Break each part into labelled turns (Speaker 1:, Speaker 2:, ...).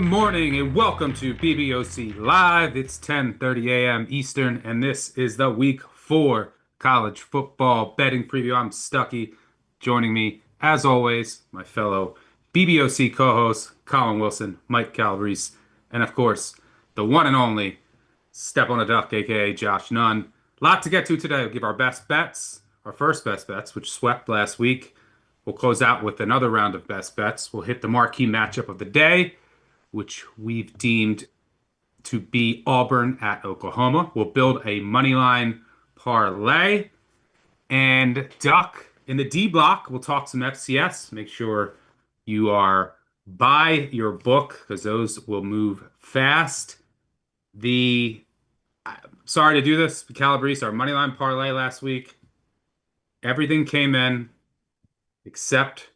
Speaker 1: morning and welcome to BBOC Live. It's 10:30 a.m. Eastern, and this is the Week 4 college football betting preview. I'm Stuckey. Joining me, as always, my fellow BBOC co-hosts, Collin Wilson, Mike Calabrese, and of course, the one and only Step on a Duck, aka Josh Nunn. Lot to get to today. We'll give our best bets, our first best bets, which swept last week. We'll close out with another round of best bets. We'll hit the marquee matchup of the day, which we've deemed to be Auburn at Oklahoma. We'll build a moneyline parlay. And Duck in the D block, we'll talk some FCS. Make sure you are by your book because those will move fast. The Sorry to do this, Calabrese, our moneyline parlay last week. Everything came in except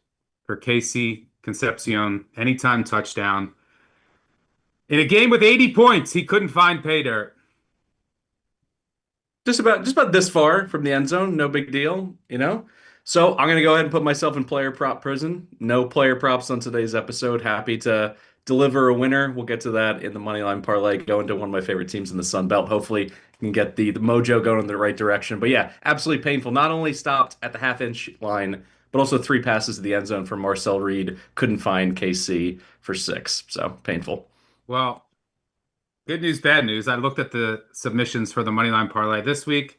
Speaker 1: for Casey Concepcion, anytime touchdown. In a game with 80 points, he couldn't find pay dirt.
Speaker 2: Just about this far from the end zone, no big deal, you know. So I'm gonna go ahead and put myself in player prop prison. No player props on today's episode. Happy to deliver a winner. We'll get to that in the moneyline parlay. Go into one of my favorite teams in the Sun Belt. Hopefully, you can get the mojo going in the right direction. But yeah, absolutely painful. Not only stopped at the half-inch line, but also three passes to the end zone from Marcel Reed. Couldn't find KC for six. So painful.
Speaker 1: Well, good news, bad news. I looked at the submissions for the moneyline parlay this week.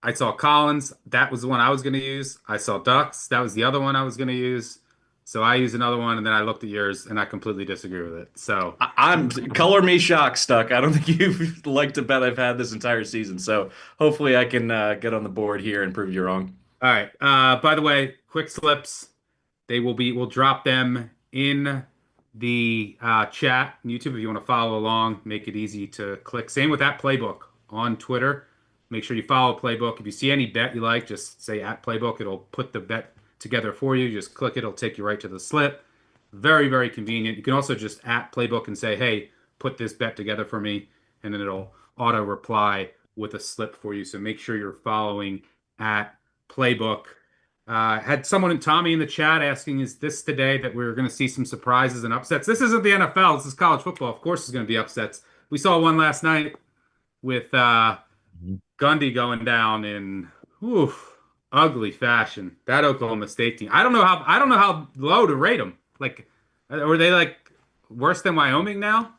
Speaker 1: I saw Collins. That was the one I was going to use. I saw Ducks. That was the other one I was going to use. So I used another one, and then I looked at yours, and I completely disagree with it. So
Speaker 2: I'm color me shocked, Stuck. I don't think you've liked a bet I've had this entire season. So hopefully I can get on the board here and prove you wrong.
Speaker 1: all right. By the way, quick slips. We'll drop them in the chat on YouTube if you want to follow along. Make it easy to click. Same with that playbook on Twitter. Make sure you follow playbook. If you see any bet you like, just say at playbook. It'll put the bet together for you. Just click it. It'll take you right to the slip. Very, very convenient. You can also just at playbook and say, hey, put this bet together for me. And then it'll auto reply with a slip for you. So make sure you're following at playbook. Had someone, Tommy, in the chat asking, is this the day that we're going to see some surprises and upsets? This isn't the NFL. This is college football. Of course, there's going to be upsets. We saw one last night with Gundy going down in ugly fashion. That Oklahoma State team. I don't know how low to rate them. Like, were they like worse than Wyoming now?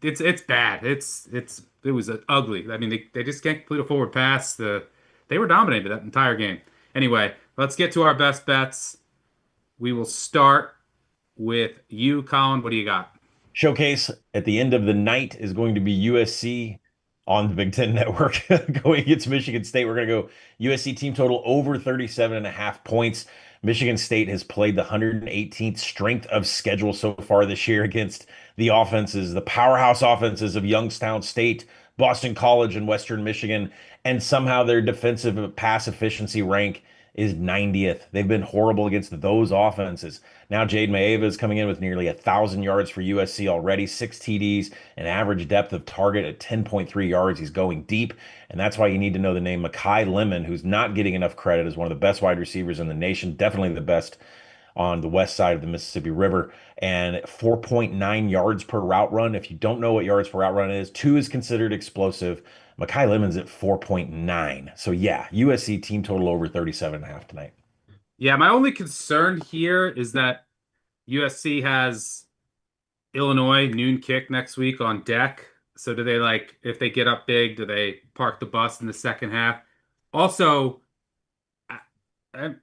Speaker 1: It's bad. It was ugly. I mean, they just can't complete a forward pass. They were dominated that entire game. Anyway, let's get to our best bets. We will start with you, Colin. What do you got?
Speaker 3: Showcase at the end of the night is going to be USC on the Big Ten Network going against Michigan State. We're going to go USC team total over 37.5 points. Michigan State has played the 118th strength of schedule so far this year against the powerhouse offenses of Youngstown State, Boston College, and Western Michigan. And somehow their defensive pass efficiency rank is 90th. They've been horrible against those offenses. Now Jade Maeva is coming in with nearly 1,000 yards for USC already, 6 TDs, an average depth of target at 10.3 yards. He's going deep, and that's why you need to know the name Makai Lemon, who's not getting enough credit as one of the best wide receivers in the nation, definitely the best on the west side of the Mississippi River, and 4.9 yards per route run. If you don't know what yards per route run is, 2 is considered explosive. Makai Lemon's at 4.9. So yeah, USC team total over 37.5 tonight.
Speaker 1: Yeah, my only concern here is that USC has Illinois noon kick next week on deck. So do they if they get up big, do they park the bus in the second half? Also, I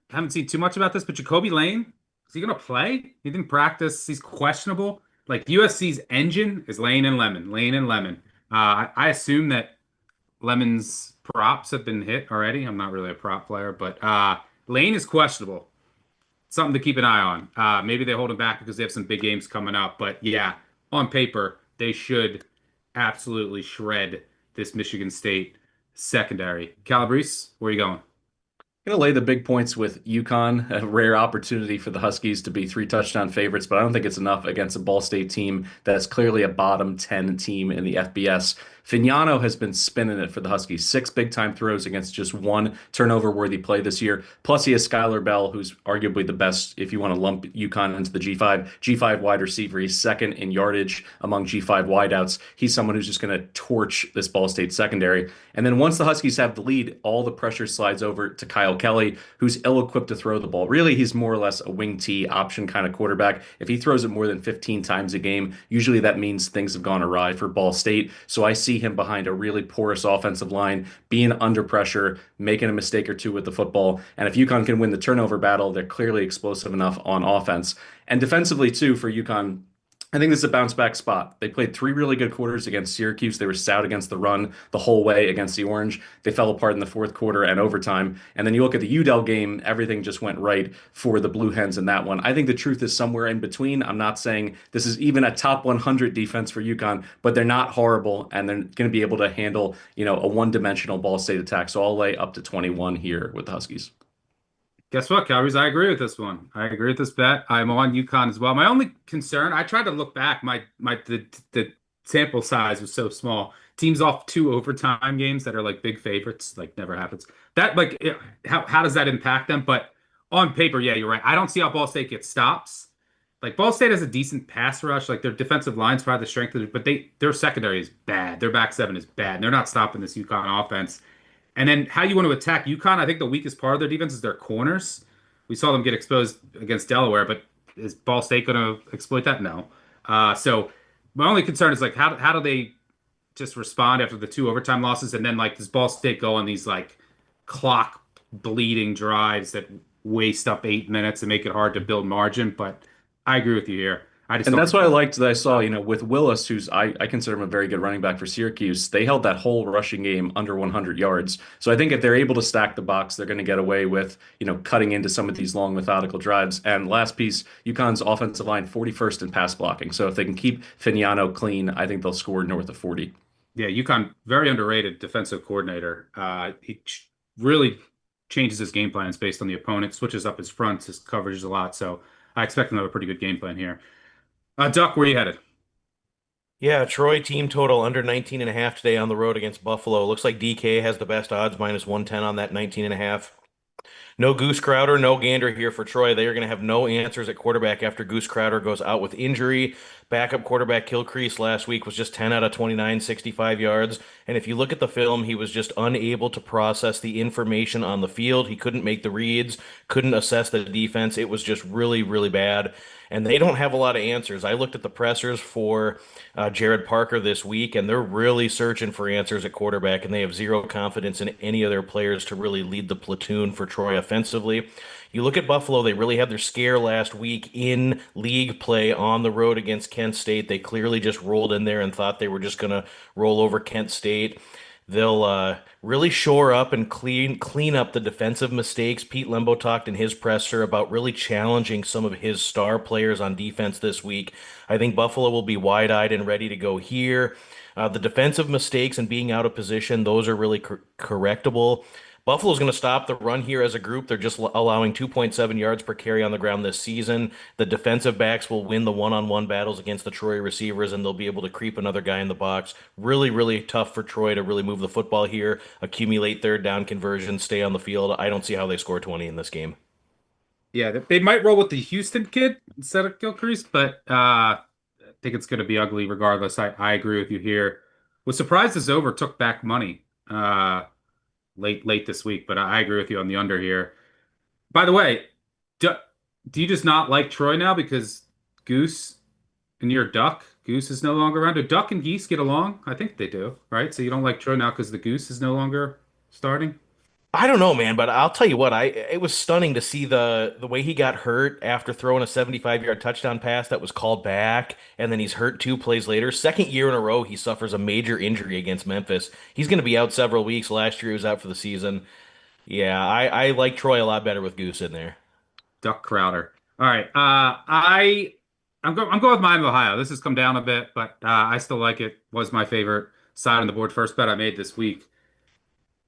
Speaker 1: haven't seen too much about this, but Jacoby Lane, is he going to play? He didn't practice. He's questionable. Like USC's engine is Lane and Lemon, Lane and Lemon. I assume that Lemon's props have been hit already. I'm not really a prop player, but Lane is questionable. Something to keep an eye on. Maybe they hold him back because they have some big games coming up. But yeah, on paper, they should absolutely shred this Michigan State secondary. Calabrese, where are you going?
Speaker 2: Gonna lay the big points with UConn, a rare opportunity for the Huskies to be 3 touchdown favorites, but I don't think it's enough against a Ball State team that's clearly a bottom 10 team in the FBS. Fignano has been spinning it for the Huskies. 6 big time throws against just one turnover worthy play this year. Plus, he has Skylar Bell, who's arguably the best if you want to lump UConn into the G5. G5 wide receiver. He's second in yardage among G5 wideouts. He's someone who's just going to torch this Ball State secondary. And then once the Huskies have the lead, all the pressure slides over to Kyle Kelly, who's ill-equipped to throw the ball. Really, he's more or less a wing T option kind of quarterback. If he throws it more than 15 times a game, usually that means things have gone awry for Ball State. So I see him behind a really porous offensive line, being under pressure, making a mistake or two with the football. And if UConn can win the turnover battle, they're clearly explosive enough on offense. And defensively, too, for UConn, I think this is a bounce back spot. They played 3 really good quarters against Syracuse. They were stout against the run the whole way against the Orange. They fell apart in the fourth quarter and overtime. And then you look at the UDEL game, everything just went right for the Blue Hens in that one. I think the truth is somewhere in between. I'm not saying this is even a top 100 defense for UConn, but they're not horrible, and they're going to be able to handle, a one-dimensional Ball State attack. So I'll lay up to 21 here with the Huskies.
Speaker 1: Guess what, Calabrese? I agree with this one. I agree with this bet. I'm on UConn as well. My only concern, I tried to look back. The sample size was so small. Teams off 2 overtime games that are like big favorites, like never happens. That how does that impact them? But on paper, yeah, you're right. I don't see how Ball State gets stops. Like Ball State has a decent pass rush. Like their defensive line's probably the strength of it, but their secondary is bad. Their back seven is bad. And they're not stopping this UConn offense. And then how you want to attack UConn, I think the weakest part of their defense is their corners. We saw them get exposed against Delaware, but is Ball State going to exploit that? No. So my only concern is like how do they just respond after the 2 overtime losses, and then like does Ball State go on these like clock bleeding drives that waste up 8 minutes and make it hard to build margin? But I agree with you here. I just
Speaker 2: And
Speaker 1: don't
Speaker 2: that's what I liked that I saw, with Willis, who's I consider him a very good running back for Syracuse. They held that whole rushing game under 100 yards. So I think if they're able to stack the box, they're going to get away with, cutting into some of these long methodical drives. And last piece, UConn's offensive line 41st in pass blocking. So if they can keep Fignano clean, I think they'll score north of 40.
Speaker 1: Yeah, UConn, very underrated defensive coordinator. He really changes his game plans based on the opponent, switches up his fronts, his coverages a lot. So I expect him to have a pretty good game plan here. Duck, where you headed?
Speaker 4: Yeah, Troy team total under 19.5 today on the road against Buffalo. Looks like DK has the best odds, -110 on that 19.5. No Goose Crowder, no Gander here for Troy. They are going to have no answers at quarterback after Goose Crowder goes out with injury. Backup quarterback Kilcrease last week was just 10 out of 29, 65 yards. And if you look at the film, he was just unable to process the information on the field. He couldn't make the reads, couldn't assess the defense. It was just really, really bad. And they don't have a lot of answers. I looked at the pressers for Jared Parker this week, and they're really searching for answers at quarterback, and they have zero confidence in any of their players to really lead the platoon for Troy offensively. You look at Buffalo, they really had their scare last week in league play on the road against Kent State. They clearly just rolled in there and thought they were just going to roll over Kent State. They'll really shore up and clean up the defensive mistakes. Pete Lembo talked in his presser about really challenging some of his star players on defense this week. I think Buffalo will be wide-eyed and ready to go here. The defensive mistakes and being out of position, those are really correctable. Buffalo's going to stop the run here as a group. They're just allowing 2.7 yards per carry on the ground this season. The defensive backs will win the one-on-one battles against the Troy receivers, and they'll be able to creep another guy in the box. Really, really tough for Troy to really move the football here, accumulate third down conversions, stay on the field. I don't see how they score 20 in this game.
Speaker 1: Yeah, they might roll with the Houston kid instead of Gilcrease, but I think it's going to be ugly regardless. I agree with you here. Was surprised this over took back money late this week, but I agree with you on the under here. By the way, do you just not like Troy now because Goose and your Duck, Goose is no longer around? Do Duck and Geese get along? I think they do, right? So you don't like Troy now because the Goose is no longer starting?
Speaker 4: I don't know, man, but I'll tell you what, it was stunning to see the way he got hurt after throwing a 75-yard touchdown pass that was called back, and then he's hurt 2 plays later. Second year in a row, he suffers a major injury against Memphis. He's going to be out several weeks. Last year, he was out for the season. Yeah, I like Troy a lot better with Goose in there.
Speaker 1: Duck Crowder. All right. I'm going with Miami, Ohio. This has come down a bit, but I still like it. Was my favorite side on the board. First bet I made this week.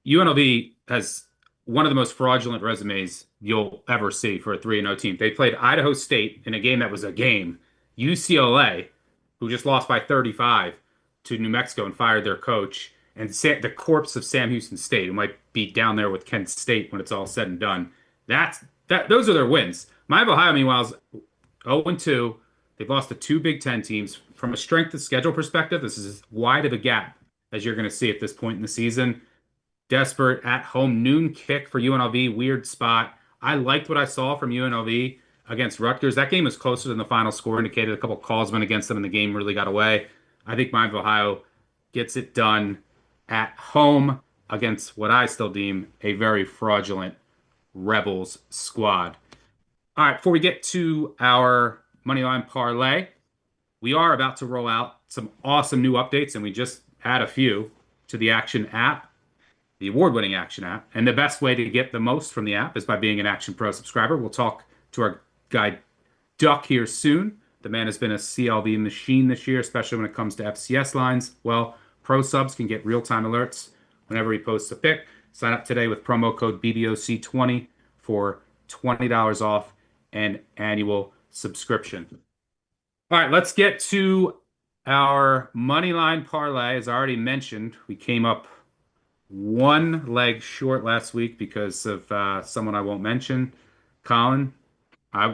Speaker 1: UNLV has one of the most fraudulent resumes you'll ever see for a 3-0 team. They played Idaho State in a game that was a game. UCLA, who just lost by 35, to New Mexico and fired their coach, and the corpse of Sam Houston State, who might be down there with Kent State when it's all said and done. Those are their wins. Miami of Ohio, meanwhile, is 0-2. They've lost to two Big Ten teams. From a strength of schedule perspective, this is as wide of a gap as you're going to see at this point in the season. Desperate at home noon kick for UNLV, weird spot. I liked what I saw from UNLV against Rutgers. That game was closer than the final score indicated. A couple calls went against them, and the game really got away. I think Miami of Ohio gets it done at home against what I still deem a very fraudulent Rebels squad. All right, before we get to our Moneyline Parlay, we are about to roll out some awesome new updates, and we just had a few to the Action app, the award-winning Action app. And the best way to get the most from the app is by being an Action Pro subscriber. We'll talk to our guy Duck here soon. The man has been a CLV machine this year, especially when it comes to FCS lines. Well, Pro subs can get real-time alerts whenever he posts a pick. Sign up today with promo code BBOC20 for $20 off an annual subscription. All right, let's get to our Moneyline Parlay. As I already mentioned, we came up one leg short last week because of someone I won't mention. Collin,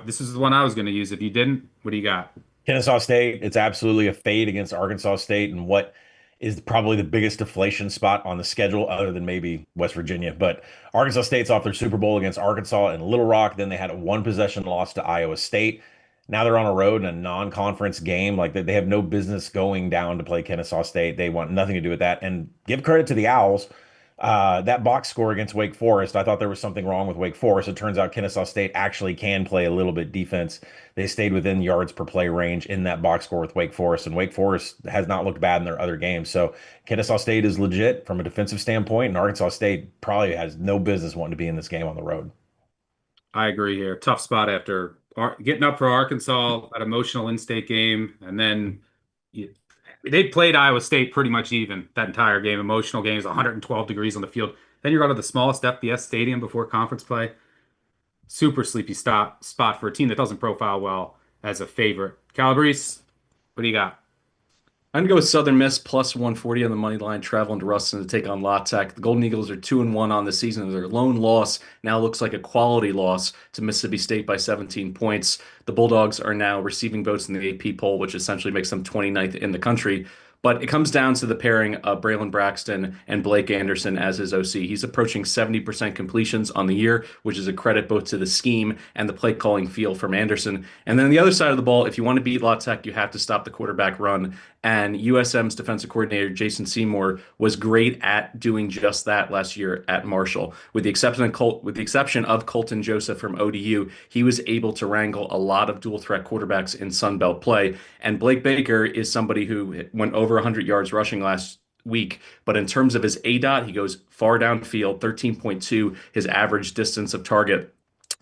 Speaker 1: this is the one I was going to use. If you didn't, what do you got?
Speaker 3: Kennesaw State, it's absolutely a fade against Arkansas State and what is probably the biggest deflation spot on the schedule other than maybe West Virginia. But Arkansas State's off their Super Bowl against Arkansas and Little Rock. Then they had a one possession loss to Iowa State. Now they're on a road in a non-conference game. Like they have no business going down to play Kennesaw State. They want nothing to do with that. And give credit to the Owls. That box score against Wake Forest, I thought there was something wrong with Wake Forest. It turns out Kennesaw State actually can play a little bit defense. They stayed within yards per play range in that box score with Wake Forest, and Wake Forest has not looked bad in their other games. So Kennesaw State is legit from a defensive standpoint, and Arkansas State probably has no business wanting to be in this game on the road.
Speaker 1: I agree here. Tough spot after getting up for Arkansas, that emotional in-state game, and then they played Iowa State pretty much even that entire game. Emotional games, 112 degrees on the field. Then you're going to the smallest FBS stadium before conference play. Super sleepy spot for a team that doesn't profile well as a favorite. Calabrese, what do you got?
Speaker 2: I'm going to go with Southern Miss plus 140 on the money line, traveling to Ruston to take on La Tech. The Golden Eagles are 2-1 on the season. Their lone loss now looks like a quality loss to Mississippi State by 17 points. The Bulldogs are now receiving votes in the AP poll, which essentially makes them 29th in the country. But it comes down to the pairing of Braylon Braxton and Blake Anderson as his OC. He's approaching 70% completions on the year, which is a credit both to the scheme and the play calling feel from Anderson. And then on the other side of the ball, if you want to beat La Tech, you have to stop the quarterback run. And USM's defensive coordinator, Jason Seymour, was great at doing just that last year at Marshall. With the exception of Colton Joseph from ODU, he was able to wrangle a lot of dual threat quarterbacks in Sun Belt play. And Blake Baker is somebody who went over 100 yards rushing last week, but in terms of his ADOT, he goes far downfield, 13.2, his average distance of target.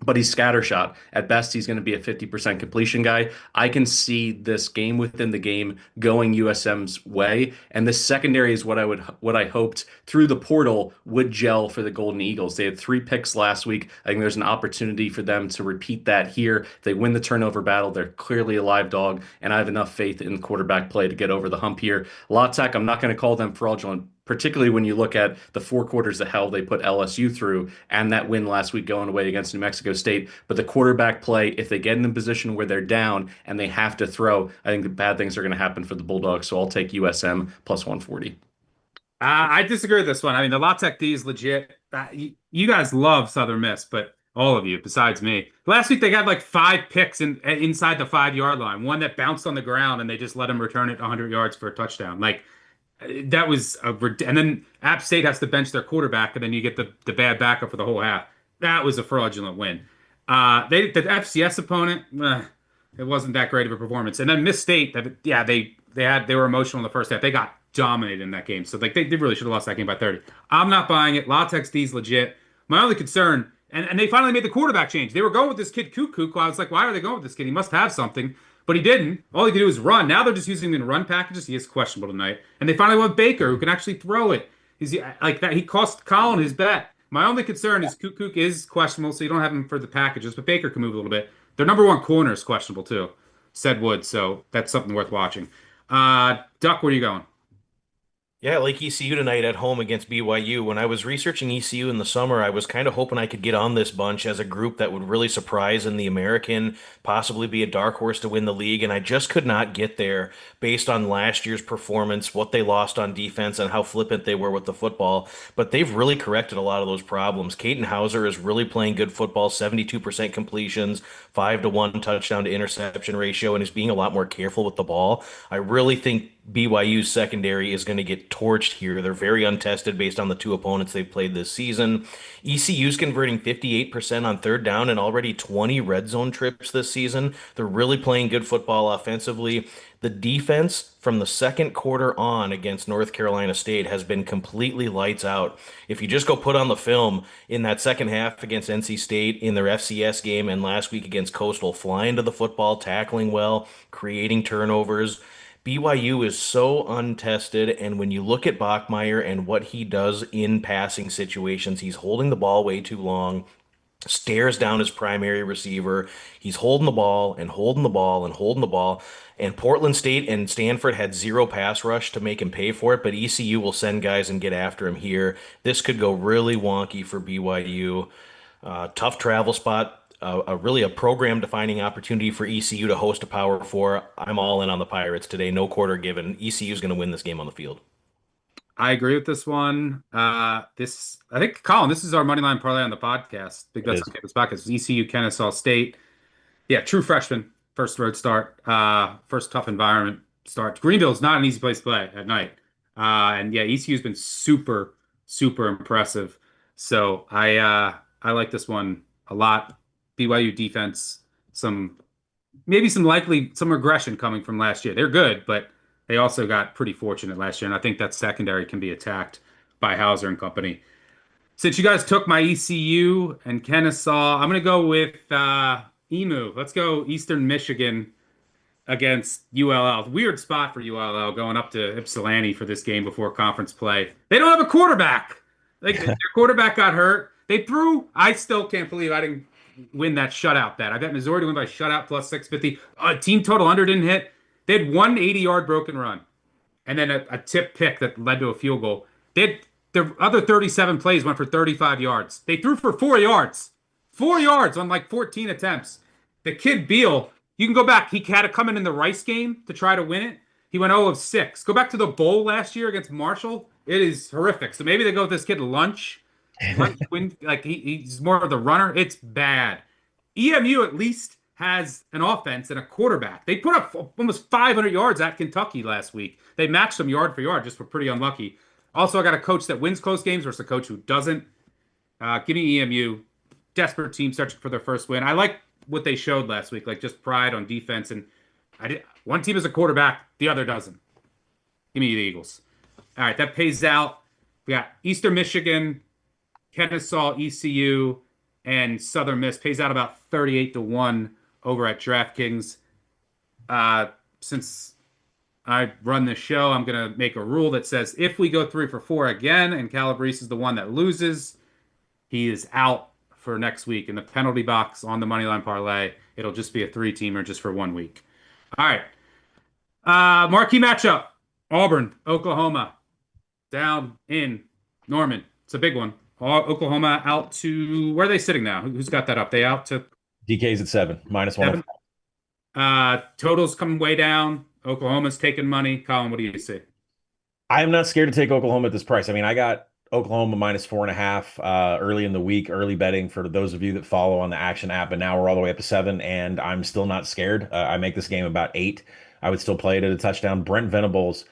Speaker 2: But he's scattershot. At best, he's going to be a 50% completion guy. I can see this game within the game going USM's way. And this secondary is what I hoped through the portal would gel for the Golden Eagles. They had 3 picks last week. I think there's an opportunity for them to repeat that here. If they win the turnover battle, they're clearly a live dog, and I have enough faith in quarterback play to get over the hump here. La Tech, I'm not going to call them fraudulent, particularly when you look at the 4 quarters of hell they put LSU through and that win last week going away against New Mexico State. But the quarterback play, if they get in a position where they're down and they have to throw, I think the bad things are going to happen for the Bulldogs. So I'll take USM plus 140.
Speaker 1: I disagree with this one. I mean, the La Tech D is legit. You guys love Southern Miss, but all of you, besides me. Last week, they got like 5 picks inside the 5-yard line. One that bounced on the ground, and they just let him return it 100 yards for a touchdown. Like, that was and then App State has to bench their quarterback, and then you get the bad backup for the whole half. That was a fraudulent win. The FCS opponent, it wasn't that great of a performance. And then Miss State, they were emotional in the first half. They got dominated in that game, so like they really should have lost that game by 30. I'm not buying it. La Tech D's legit. My only concern, and they finally made the quarterback change. They were going with this kid Kook. I was like, why are they going with this kid? He must have something. But he didn't. All he could do was run. Now they're just using him in run packages. He is questionable tonight. And they finally went Baker, who can actually throw it. He's like that. He cost Collin his bet. My only concern is Kook is questionable, so you don't have him for the packages. But Baker can move a little bit. Their number 1 corner is questionable too, said Wood. So that's something worth watching. Duck, where are you going?
Speaker 4: Yeah, like ECU tonight at home against BYU. When I was researching ECU in the summer, I was kind of hoping I could get on this bunch as a group that would really surprise in the American, possibly be a dark horse to win the league, and I just could not get there based on last year's performance, what they lost on defense, and how flippant they were with the football. But they've really corrected a lot of those problems. Caden Hauser is really playing good football, 72% completions, 5-to-1 touchdown to interception ratio, and is being a lot more careful with the ball. I really think BYU's secondary is going to get torched here. They're very untested based on the two opponents they've played this season. ECU's converting 58% on third down and already 20 red zone trips this season. They're really playing good football offensively. The defense from the second quarter on against North Carolina State has been completely lights out. If you just go put on the film in that second half against NC State, in their FCS game, and last week against Coastal, flying to the football, tackling well, creating turnovers. BYU is so untested, and when you look at Bachmeier and what he does in passing situations, he's holding the ball way too long, stares down his primary receiver. He's holding the ball and holding the ball and holding the ball. And Portland State and Stanford had zero pass rush to make him pay for it, but ECU will send guys and get after him here. This could go really wonky for BYU. Tough travel spot. Really a program-defining opportunity for ECU to host a Power Four. I'm all in on the Pirates today. No quarter given. ECU is going to win this game on the field.
Speaker 1: I agree with this one. I think, Colin, this is our money line parlay on the podcast. Big bets on campus podcast. ECU, Kennesaw State. Yeah, true freshman. First road start. First tough environment start. Greenville's not an easy place to play at night. And yeah, ECU's been super, super impressive. So I like this one a lot. BYU defense, maybe some regression coming from last year. They're good, but they also got pretty fortunate last year, and I think that secondary can be attacked by Hauser and company. Since you guys took my ECU and Kennesaw, I'm going to go with EMU. Let's go Eastern Michigan against ULL. Weird spot for ULL going up to Ypsilanti for this game before conference play. They don't have a quarterback. Like their quarterback got hurt. I still can't believe I didn't win that shutout bet. I bet Missouri to win by shutout plus 650. Team total under didn't hit. They had one 80-yard broken run and then a tip pick that led to a field goal. Their other 37 plays went for 35 yards. They threw for 4 yards. 4 yards on like 14 attempts. The kid Beal, you can go back. He had to come in the Rice game to try to win it. He went 0 of 6. Go back to the bowl last year against Marshall. It is horrific. So maybe they go with this kid Lunch. Like he's more of the runner. It's bad. EMU at least has an offense and a quarterback. They put up almost 500 yards at Kentucky last week. They matched them yard for yard, just were pretty unlucky. Also, I got a coach that wins close games versus a coach who doesn't. Give me EMU. Desperate team searching for their first win. I like what they showed last week, like just pride on defense. And one team is a quarterback, the other doesn't. Give me the Eagles. All right, that pays out. We got Eastern Michigan, Kennesaw, ECU, and Southern Miss. Pays out about 38-1 over at DraftKings. Since I run this show, I'm going to make a rule that says if we go 3 for 4 again and Calabrese is the one that loses, he is out for next week. In the penalty box on the Moneyline Parlay, it'll just be a 3-teamer just for 1 week. All right. Marquee matchup. Auburn, Oklahoma. Down in Norman. It's a big one. Oklahoma out to, where are they sitting now? Who's got that up? They out to
Speaker 3: DK's at 7, -1.
Speaker 1: Totals coming way down. Oklahoma's taking money. Colin, what do you see?
Speaker 3: I am not scared to take Oklahoma at this price. I mean, I got Oklahoma -4.5 early in the week, early betting for those of you that follow on the Action app, and now we're all the way up to 7, and I'm still not scared. I make this game about 8. I would still play it at a touchdown. Brent Venables'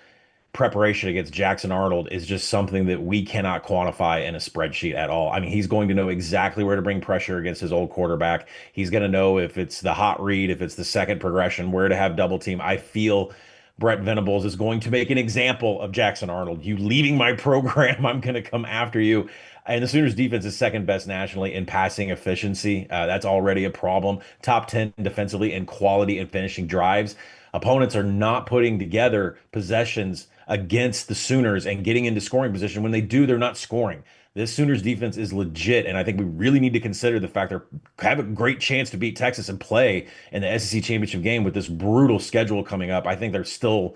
Speaker 3: preparation against Jackson Arnold is just something that we cannot quantify in a spreadsheet at all. I mean, he's going to know exactly where to bring pressure against his old quarterback. He's going to know if it's the hot read, if it's the second progression, where to have double team. I feel Brett Venables is going to make an example of Jackson Arnold. You leaving my program, I'm going to come after you. And the Sooners defense is second best nationally in passing efficiency. That's already a problem. Top 10 defensively in quality and finishing drives. Opponents are not putting together possessions against the Sooners and getting into scoring position. When they do, they're not scoring. This Sooners defense is legit, and I think we really need to consider the fact they have a great chance to beat Texas and play in the SEC championship game with this brutal schedule coming up. I think they're still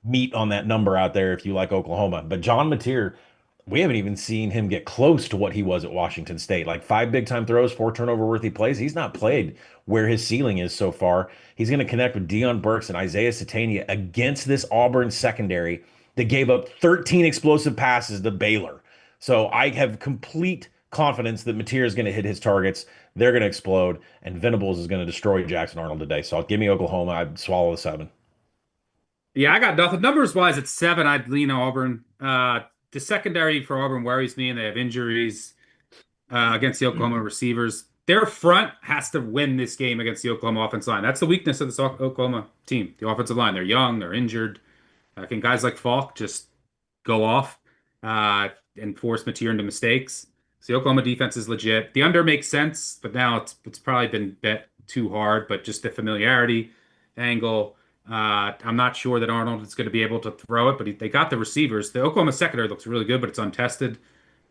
Speaker 3: meat on that number out there if you like Oklahoma. But John Mateer, we haven't even seen him get close to what he was at Washington State. Like 5 big time throws, 4 turnover worthy plays. He's not played where his ceiling is so far. He's going to connect with Deion Burks and Isaiah Satania against this Auburn secondary that gave up 13 explosive passes to Baylor. So I have complete confidence that Mateer is going to hit his targets. They're going to explode, and Venables is going to destroy Jackson Arnold today. So I'll give me Oklahoma. I'd swallow the 7.
Speaker 1: Yeah, I got nothing. Numbers wise, at 7, I'd lean Auburn. The secondary for Auburn worries me, and they have injuries against the Oklahoma receivers. Their front has to win this game against the Oklahoma offensive line. That's the weakness of this Oklahoma team, the offensive line. They're young, they're injured. Can guys like Falk just go off and force Mateer into mistakes? So the Oklahoma defense is legit. The under makes sense, but now it's probably been bet too hard. But just the familiarity angle. I'm not sure that Arnold is going to be able to throw it, but they got the receivers. The Oklahoma secondary looks really good, but it's untested.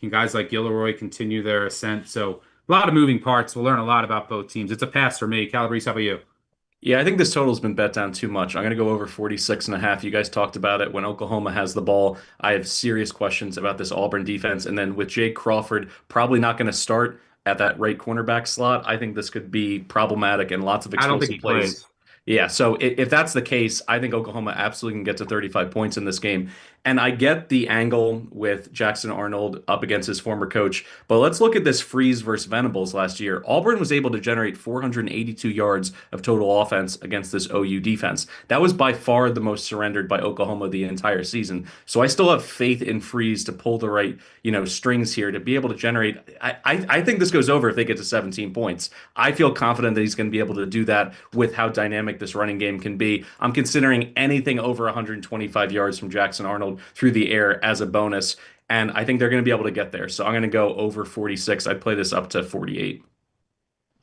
Speaker 1: Can guys like Gilroy continue their ascent? So a lot of moving parts. We'll learn a lot about both teams. It's a pass for me. Calabrese, how about you?
Speaker 2: Yeah, I think this total's been bet down too much. I'm going to go over 46.5. You guys talked about it. When Oklahoma has the ball, I have serious questions about this Auburn defense. And then with Jake Crawford probably not going to start at that right cornerback slot, I think this could be problematic and lots of
Speaker 1: I don't think
Speaker 2: explosive
Speaker 1: he
Speaker 2: plays.
Speaker 1: plays.
Speaker 2: Yeah, so if that's the case, I think Oklahoma absolutely can get to 35 points in this game. And I get the angle with Jackson Arnold up against his former coach, but let's look at this Freeze versus Venables last year. Auburn was able to generate 482 yards of total offense against this OU defense. That was by far the most surrendered by Oklahoma the entire season. So I still have faith in Freeze to pull the right, strings here to be able to generate. I think this goes over if they get to 17 points. I feel confident that he's going to be able to do that with how dynamic this running game can be. I'm considering anything over 125 yards from Jackson Arnold through the air as a bonus, and I think they're going to be able to get there. So I'm going to go over 46. I'd play this up to 48.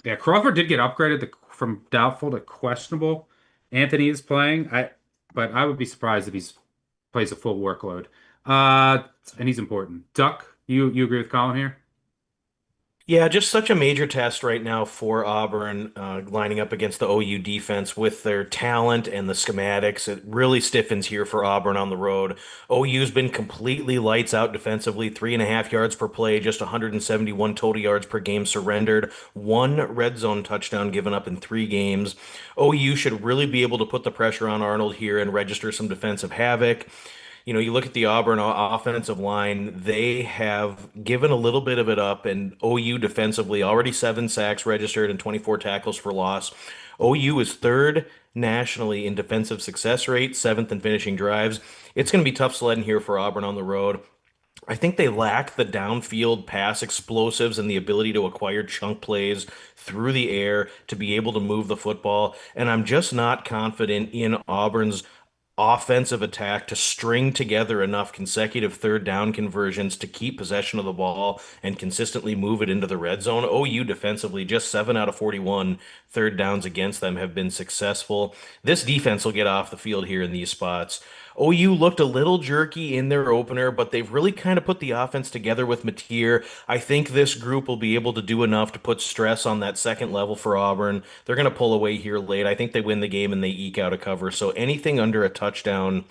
Speaker 1: Yeah, Crawford did get upgraded from doubtful to questionable. Anthony is playing. But I would be surprised if he's plays a full workload. And he's important. Duck, you agree with Colin here?
Speaker 4: Yeah, just such a major test right now for Auburn, lining up against the OU defense with their talent and the schematics. It really stiffens here for Auburn on the road. OU's been completely lights out defensively, 3.5 yards per play, just 171 total yards per game surrendered, one red zone touchdown given up in 3 games. OU should really be able to put the pressure on Arnold here and register some defensive havoc. You look at the Auburn offensive line, they have given a little bit of it up, and OU defensively, already 7 sacks registered and 24 tackles for loss. OU is third nationally in defensive success rate, seventh in finishing drives. It's going to be tough sledding here for Auburn on the road. I think they lack the downfield pass explosives and the ability to acquire chunk plays through the air to be able to move the football. And I'm just not confident in Auburn's offensive attack to string together enough consecutive third down conversions to keep possession of the ball and consistently move it into the red zone. OU defensively, just 7 out of 41 third downs against them have been successful. This defense will get off the field here in these spots. OU looked a little jerky in their opener, but they've really kind of put the offense together with Mateer. I think this group will be able to do enough to put stress on that second level for Auburn. They're going to pull away here late. I think they win the game and they eke out a cover. So anything under a touchdown,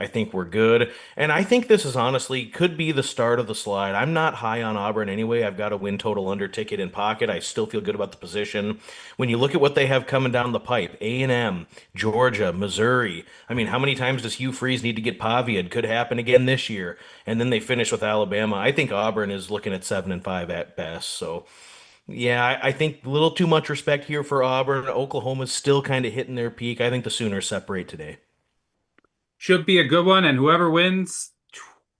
Speaker 4: I think we're good. And I think this is honestly could be the start of the slide. I'm not high on Auburn anyway. I've got a win total under ticket in pocket. I still feel good about the position. When you look at what they have coming down the pipe, A&M, Georgia, Missouri. I mean, how many times does Hugh Freeze need to get Pavian? Could happen again this year. And then they finish with Alabama. I think Auburn is looking at 7-5 at best. So yeah, I think a little too much respect here for Auburn. Oklahoma's still kind of hitting their peak. I think the Sooners separate today.
Speaker 1: Should be a good one, and whoever wins,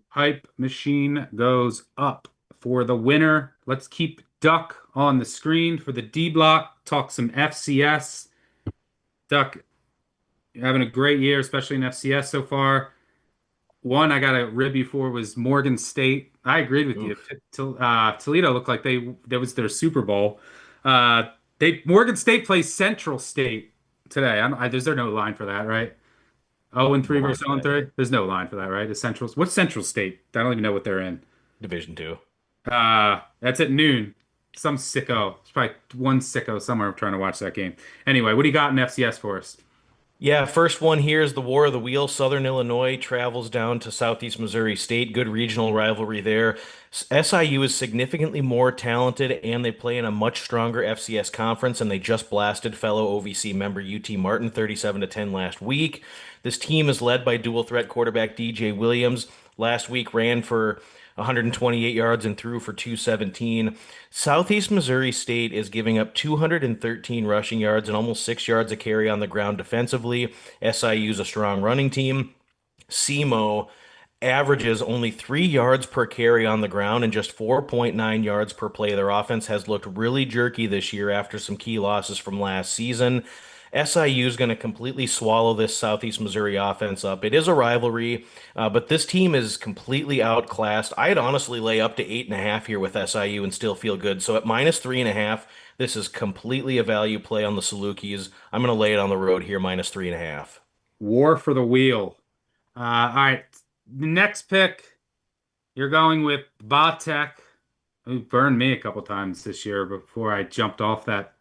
Speaker 1: hype machine goes up. For the winner, let's keep Duck on the screen for the D block. Talk some FCS. Duck, you're having a great year, especially in FCS so far. One I got to rib you for was Morgan State. I agreed with you.
Speaker 4: Oof.
Speaker 1: Toledo looked like that was their Super Bowl. Morgan State plays Central State today. There's there no line for that, right? 0-3
Speaker 4: No line
Speaker 1: versus
Speaker 4: for that.
Speaker 1: 0-3. There's no line for that, right? What's Central State? I don't even know what they're in.
Speaker 4: Division two.
Speaker 1: That's at noon. Some sicko. It's probably one sicko somewhere trying to watch that game. Anyway, what do you got in FCS for us?
Speaker 4: Yeah, first one here is the War of the Wheels. Southern Illinois travels down to Southeast Missouri State. Good regional rivalry there. SIU is significantly more talented, and they play in a much stronger FCS conference, and they just blasted fellow OVC member UT Martin 37 to 10 last week. This team is led by dual threat quarterback DJ Williams. Last week ran for 128 yards and threw for 217. Southeast Missouri State is giving up 213 rushing yards and almost 6 yards a carry on the ground defensively. SIU is a strong running team. SEMO averages only 3 yards per carry on the ground and just 4.9 yards per play. Their offense has looked really jerky this year after some key losses from last season. SIU is going to completely swallow this Southeast Missouri offense up. It is a rivalry, but this team is completely outclassed. I'd honestly lay up to 8.5 here with SIU and still feel good. So at -3.5, this is completely a value play on the Salukis. I'm going to lay it on the road here, -3.5.
Speaker 1: War for the wheel. All right. The next pick, you're going with Vatek, who burned me a couple times this year before I jumped off that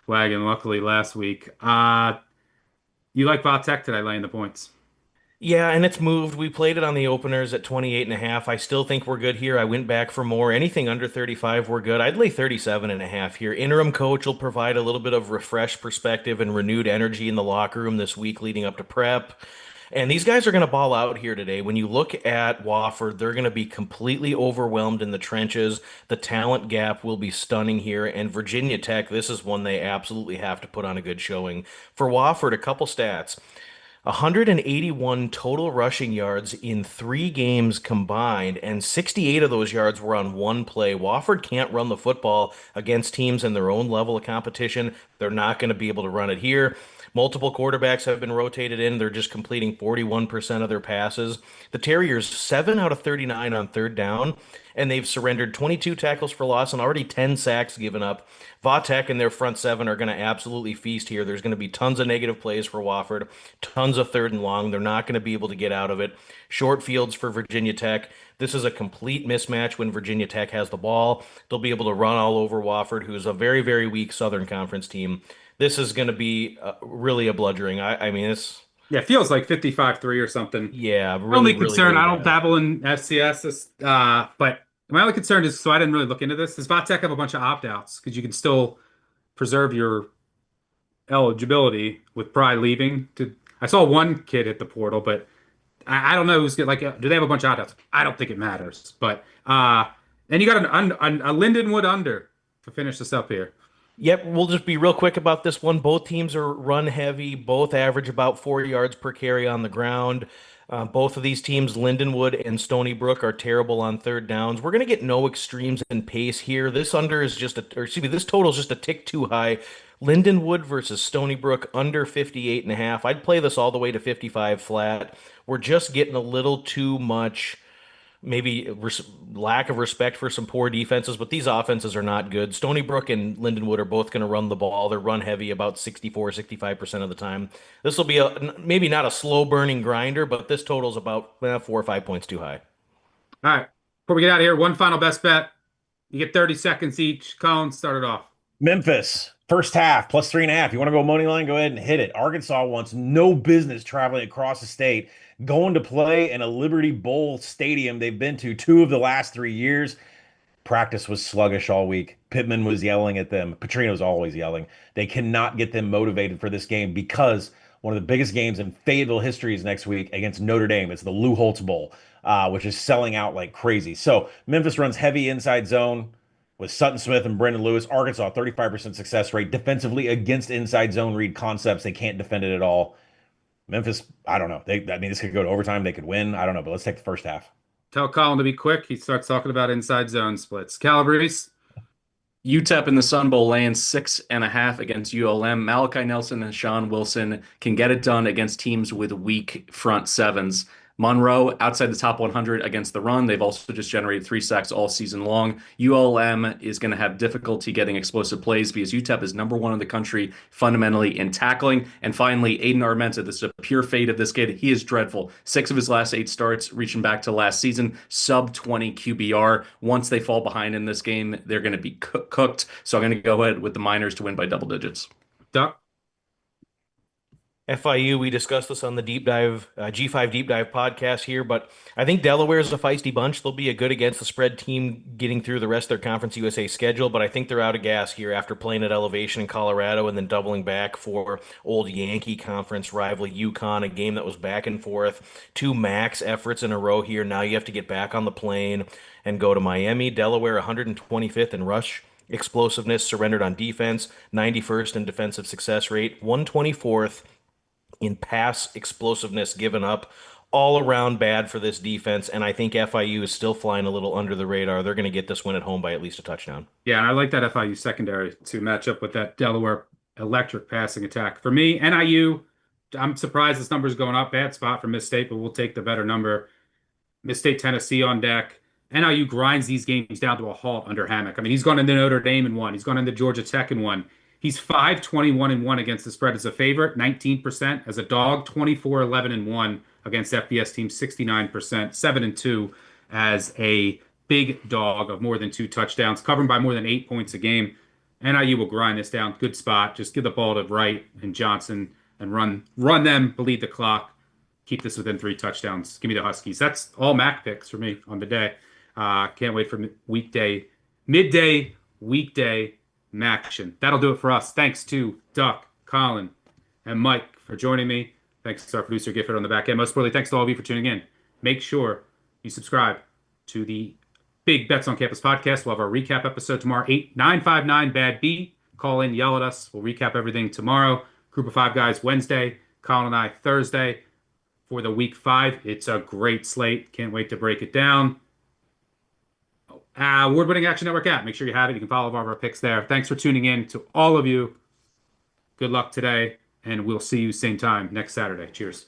Speaker 1: wagon, luckily last week. You like Vatek today, laying the points?
Speaker 4: Yeah, and it's moved. We played it on the openers at 28.5. I still think we're good here. I went back for more. Anything under 35, we're good. I'd lay 37.5 here. Interim coach will provide a little bit of refreshed perspective and renewed energy in the locker room this week leading up to prep. And these guys are going to ball out here today. When you look at Wofford, they're going to be completely overwhelmed in the trenches. The talent gap will be stunning here. And Virginia Tech, this is one they absolutely have to put on a good showing. For Wofford, a couple stats. 181 total rushing yards in 3 games combined, and 68 of those yards were on one play. Wofford can't run the football against teams in their own level of competition. They're not going to be able to run it here. Multiple quarterbacks have been rotated in. They're just completing 41% of their passes. The Terriers, 7 out of 39 on third down, and they've surrendered 22 tackles for loss and already 10 sacks given up. Vatek and their front seven are going to absolutely feast here. There's going to be tons of negative plays for Wofford, tons of third and long. They're not going to be able to get out of it. Short fields for Virginia Tech. This is a complete mismatch when Virginia Tech has the ball. They'll be able to run all over Wofford, who's a very, very weak Southern Conference team. This is going to be really a bludgeoning. I mean, it's
Speaker 1: Yeah, it feels like 55-3 or something.
Speaker 4: yeah,
Speaker 1: My only
Speaker 4: really, really,
Speaker 1: concern,
Speaker 4: really
Speaker 1: I don't
Speaker 4: bad.
Speaker 1: dabble in FCS, but my only concern is, so I didn't really look into this, does Vatek have a bunch of opt-outs? Because you can still preserve your eligibility with probably leaving to. I saw one kid hit the portal, but I don't know who's good. Like, do they have a bunch of opt-outs? I don't think it matters. But then you got a Lindenwood under to finish this up here.
Speaker 4: Yep, we'll just be real quick about this one. Both teams are run heavy. Both average about 4 yards per carry on the ground. Both of these teams, Lindenwood and Stony Brook, are terrible on third downs. We're going to get no extremes in pace here. This under is just or excuse me, this total is just a tick too high. Lindenwood versus Stony Brook under 58.5. I'd play this all the way to 55 flat. We're just getting a little too much maybe lack of respect for some poor defenses, but these offenses are not good. Stony Brook and Lindenwood are both going to run the ball. They're run heavy about 64, 65% of the time. This will be maybe not a slow burning grinder, but this total's about 4 or 5 points too high.
Speaker 1: All right. Before we get out of here, one final best bet. You get 30 seconds each. Colin, start it off.
Speaker 3: Memphis, first half, +3.5. You want to go money line? Go ahead and hit it. Arkansas wants no business traveling across the state, going to play in a Liberty Bowl stadium they've been to 2 of the last 3 years. Practice was sluggish all week. Pittman was yelling at them. Petrino's always yelling. They cannot get them motivated for this game because one of the biggest games in Fayetteville history is next week against Notre Dame. It's the Lou Holtz Bowl, which is selling out like crazy. So Memphis runs heavy inside zone with Sutton Smith and Brendan Lewis. Arkansas, 35% success rate defensively against inside zone read concepts. They can't defend it at all. Memphis, I don't know. I mean, this could go to overtime. They could win. I don't know, but let's take the first half.
Speaker 1: Tell Colin to be quick. He starts talking about inside zone splits. Calabrese,
Speaker 2: UTEP in the Sun Bowl laying 6.5 against ULM. Malachi Nelson and Sean Wilson can get it done against teams with weak front sevens. Monroe outside the top 100 against the run. They've also just generated 3 sacks all season long. ULM is going to have difficulty getting explosive plays because UTEP is #1 in the country fundamentally in tackling. And finally, Aiden Armenta, this is a pure fate of this kid. He is dreadful. 6 of his last 8 starts, reaching back to last season, sub 20 QBR. Once they fall behind in this game, they're going to be cooked. So I'm going to go ahead with the Miners to win by double digits.
Speaker 1: Duck.
Speaker 4: FIU, we discussed this on the deep dive, G5 deep dive podcast here, but I think Delaware is a feisty bunch. They'll be a good against the spread team getting through the rest of their Conference USA schedule, but I think they're out of gas here after playing at elevation in Colorado and then doubling back for old Yankee Conference rival UConn, a game that was back and forth. Two max efforts in a row here. Now you have to get back on the plane and go to Miami. Delaware 125th in rush explosiveness, surrendered on defense, 91st in defensive success rate, 124th in pass explosiveness given up. All around bad for this defense, and I think FIU is still flying a little under the radar. They're going to get this win at home by at least a touchdown.
Speaker 1: Yeah, and I like that FIU secondary to match up with that Delaware electric passing attack. For me, NIU, I'm surprised this number is going up. Bad spot for Miss State, but we'll take the better number. Miss State, Tennessee on deck. NIU grinds these games down to a halt under Hammock. I mean, he's gone into Notre Dame and won. He's gone into Georgia Tech and won. He's 5-21-1 against the spread as a favorite, 19% as a dog, 24-11-1 against FBS teams, 69%, 7-2 as a big dog of more than 2 touchdowns, covering by more than 8 points a game. NIU will grind this down. Good spot. Just give the ball to Wright and Johnson and run them, bleed the clock. Keep this within 3 touchdowns. Give me the Huskies. That's all MAC picks for me on the day. Can't wait for midday weekday action. That'll do it for us. Thanks to Duck, Collin, and Mike for joining me. Thanks to our producer Gifford on the back end. Most importantly, thanks to all of you for tuning in. Make sure you subscribe to the Big Bets on Campus podcast. We'll have our recap episode tomorrow, 959 Bad Beat. Call in, yell at us. We'll recap everything tomorrow. Group of 5 guys Wednesday. Collin and I Thursday for the week 5. It's a great slate. Can't wait to break it down. Award-winning Action Network app. Make sure you have it. You can follow all of our picks there. Thanks for tuning in to all of you. Good luck today, and we'll see you same time next Saturday. Cheers.